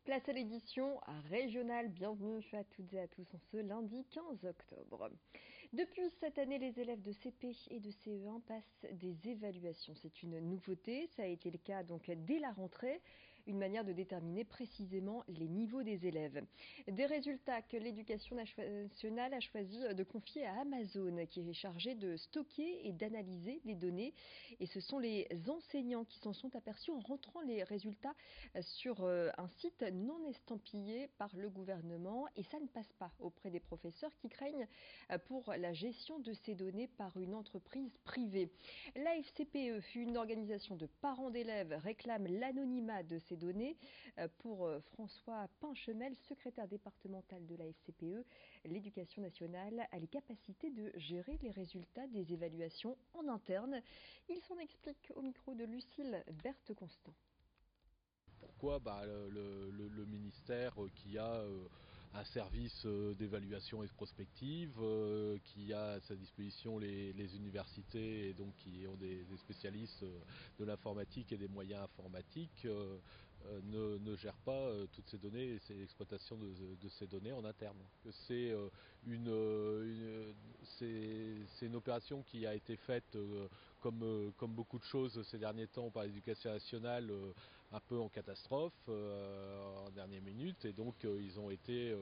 Place à l'édition régionale, bienvenue à toutes et à tous en ce lundi 15 octobre. Depuis cette année, les élèves de CP et de CE1 passent des évaluations. C'est une nouveauté, ça a été le cas donc dès la rentrée, une manière de déterminer précisément les niveaux des élèves. Des résultats que l'éducation nationale a choisi de confier à Amazon, qui est chargé de stocker et d'analyser les données. Et ce sont les enseignants qui s'en sont aperçus en rentrant les résultats sur un site non estampillé par le gouvernement, et ça ne passe pas auprès des professeurs qui craignent pour la gestion de ces données par une entreprise privée. L'AFCPE, une organisation de parents d'élèves, réclame l'anonymat de ces données. Pour François Pinchemel, secrétaire départemental de l'AFCPE, l'éducation nationale a les capacités de gérer les résultats des évaluations en interne. Il s'en explique au micro de Lucille Berthe-Constant. Pourquoi le ministère qui a un service d'évaluation et de prospective, qui a à sa disposition les universités et donc qui ont des spécialistes de l'informatique et des moyens informatiques, ne gère pas toutes ces données et l'exploitation de ces données en interne. C'est une opération qui a été faite comme beaucoup de choses ces derniers temps par l'éducation nationale, un peu en catastrophe, en dernière minute, et donc ils ont été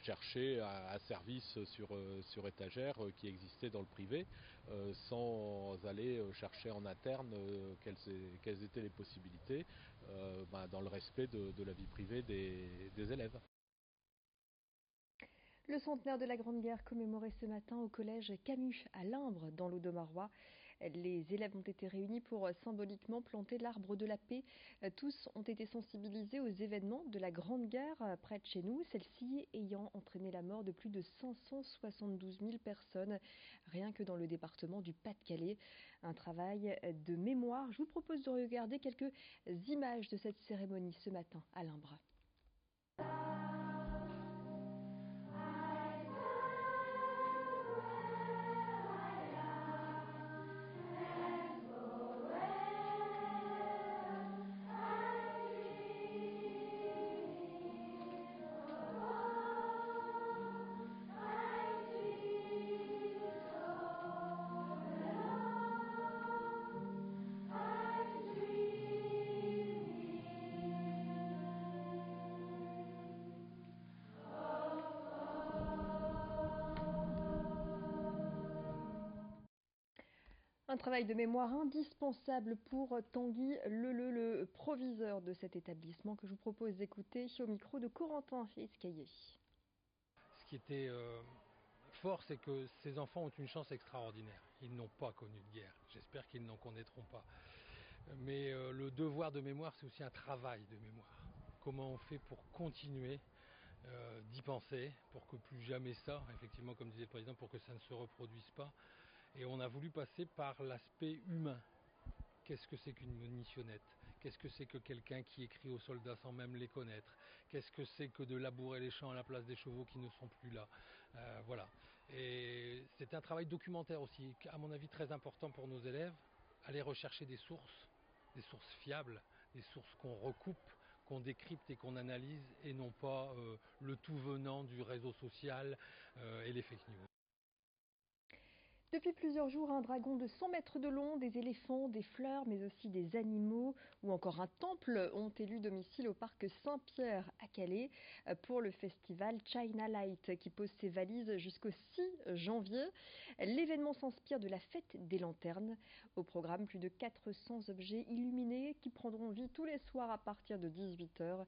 chercher un service sur étagère qui existait dans le privé, sans aller chercher en interne quelles étaient les possibilités, dans le respect de la vie privée des élèves. Le centenaire de la Grande Guerre commémoré ce matin au collège Camus à Limbre dans l'Audomarois. Les élèves ont été réunis pour symboliquement planter l'arbre de la paix. Tous ont été sensibilisés aux événements de la Grande Guerre près de chez nous, celle-ci ayant entraîné la mort de plus de 572 000 personnes, rien que dans le département du Pas-de-Calais. Un travail de mémoire. Je vous propose de regarder quelques images de cette cérémonie ce matin à Limbre. Un travail de mémoire indispensable pour Tanguy Leleu, le proviseur de cet établissement, que je vous propose d'écouter au micro de Corentin Escaillé. Ce qui était fort, c'est que ces enfants ont une chance extraordinaire. Ils n'ont pas connu de guerre. J'espère qu'ils n'en connaîtront pas. Mais le devoir de mémoire, c'est aussi un travail de mémoire. Comment on fait pour continuer d'y penser, pour que plus jamais ça, effectivement, comme disait le président, pour que ça ne se reproduise pas. Et on a voulu passer par l'aspect humain. Qu'est-ce que c'est qu'une munitionnette? Qu'est-ce que c'est que quelqu'un qui écrit aux soldats sans même les connaître? Qu'est-ce que c'est que de labourer les champs à la place des chevaux qui ne sont plus là? Voilà. Et c'est un travail documentaire aussi, à mon avis très important pour nos élèves. Aller rechercher des sources fiables, des sources qu'on recoupe, qu'on décrypte et qu'on analyse, et non pas le tout venant du réseau social et les fake news. Depuis plusieurs jours, un dragon de 100 mètres de long, des éléphants, des fleurs, mais aussi des animaux ou encore un temple ont élu domicile au parc Saint-Pierre à Calais pour le festival China Light qui pose ses valises jusqu'au 6 janvier. L'événement s'inspire de la fête des lanternes. Au programme, plus de 400 objets illuminés qui prendront vie tous les soirs à partir de 18h.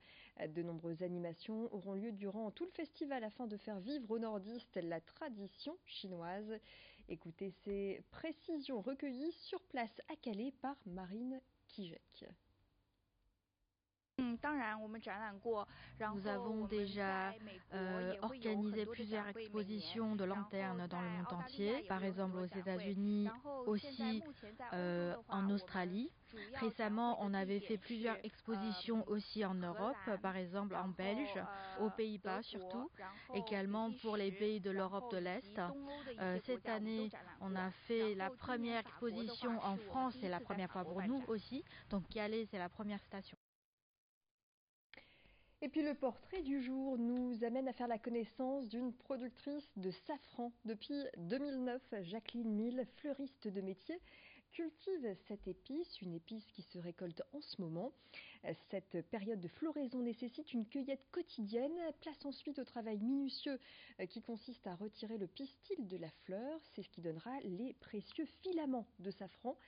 De nombreuses animations auront lieu durant tout le festival afin de faire vivre aux nordistes la tradition chinoise. Écoutez ces précisions recueillies sur place à Calais par Marine Kijek. Nous avons déjà organisé plusieurs expositions de lanternes dans le monde entier, par exemple aux États-Unis, aussi en Australie. Récemment, on avait fait plusieurs expositions aussi en Europe, par exemple en Belge, aux Pays-Bas surtout, également pour les pays de l'Europe de l'Est. Cette année, on a fait la première exposition en France, c'est la première fois pour nous aussi, donc Calais, c'est la première station. Et puis le portrait du jour nous amène à faire la connaissance d'une productrice de safran. Depuis 2009, Jacqueline Mille, fleuriste de métier, cultive cette épice, une épice qui se récolte en ce moment. Cette période de floraison nécessite une cueillette quotidienne. Place ensuite au travail minutieux qui consiste à retirer le pistil de la fleur. C'est ce qui donnera les précieux filaments de safran.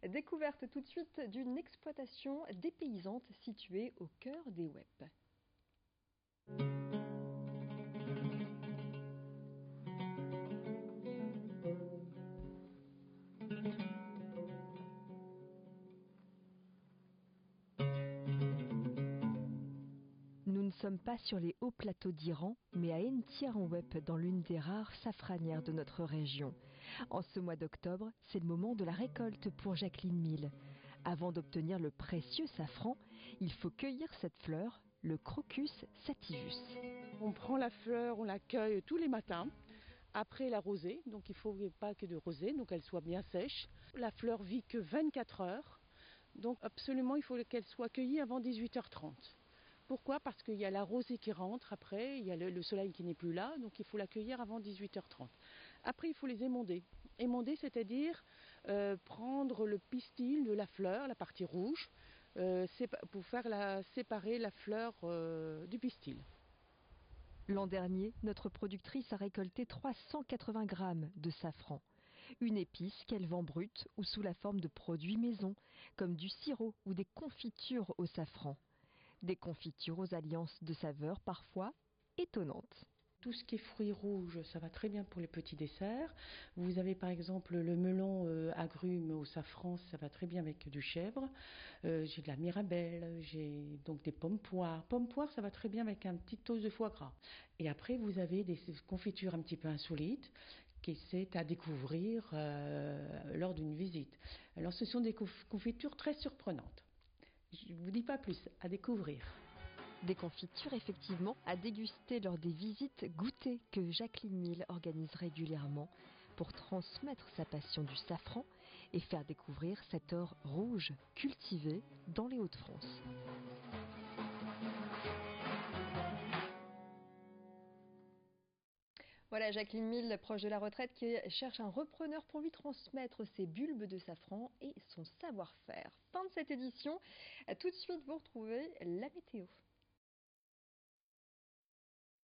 Découverte tout de suite d'une exploitation dépaysante située au cœur des Weppes. Nous ne sommes pas sur les hauts plateaux d'Iran, mais à Entière-en-Weppes, dans l'une des rares safranières de notre région. En ce mois d'octobre, c'est le moment de la récolte pour Jacqueline Mille. Avant d'obtenir le précieux safran, il faut cueillir cette fleur, le Crocus sativus. On prend la fleur, on la cueille tous les matins, après la rosée, donc il ne faut pas que de rosée, donc elle soit bien sèche. La fleur vit que 24 heures, donc absolument il faut qu'elle soit cueillie avant 18h30. Pourquoi ? Parce qu'il y a la rosée qui rentre après, il y a le soleil qui n'est plus là, donc il faut la cueillir avant 18h30. Après il faut les émonder. Émonder, c'est-à-dire prendre le pistil de la fleur, la partie rouge, pour faire séparer la fleur du pistil. L'an dernier, notre productrice a récolté 380 grammes de safran. Une épice qu'elle vend brute ou sous la forme de produits maison, comme du sirop ou des confitures au safran. Des confitures aux alliances de saveurs parfois étonnantes. Tout ce qui est fruits rouges, ça va très bien pour les petits desserts. Vous avez par exemple le melon agrumes au safran, ça va très bien avec du chèvre. J'ai de la mirabelle, j'ai donc des pommes poires. Pommes poires, ça va très bien avec un petit toast de foie gras. Et après, vous avez des confitures un petit peu insolites qui c'est à découvrir lors d'une visite. Alors ce sont des confitures très surprenantes. Je ne vous dis pas plus, à découvrir. Des confitures effectivement à déguster lors des visites goûtées que Jacqueline Mille organise régulièrement pour transmettre sa passion du safran et faire découvrir cet or rouge cultivé dans les Hauts-de-France. Voilà Jacqueline Mille, proche de la retraite, qui cherche un repreneur pour lui transmettre ses bulbes de safran et son savoir-faire. Fin de cette édition. Tout de suite, vous retrouvez la météo.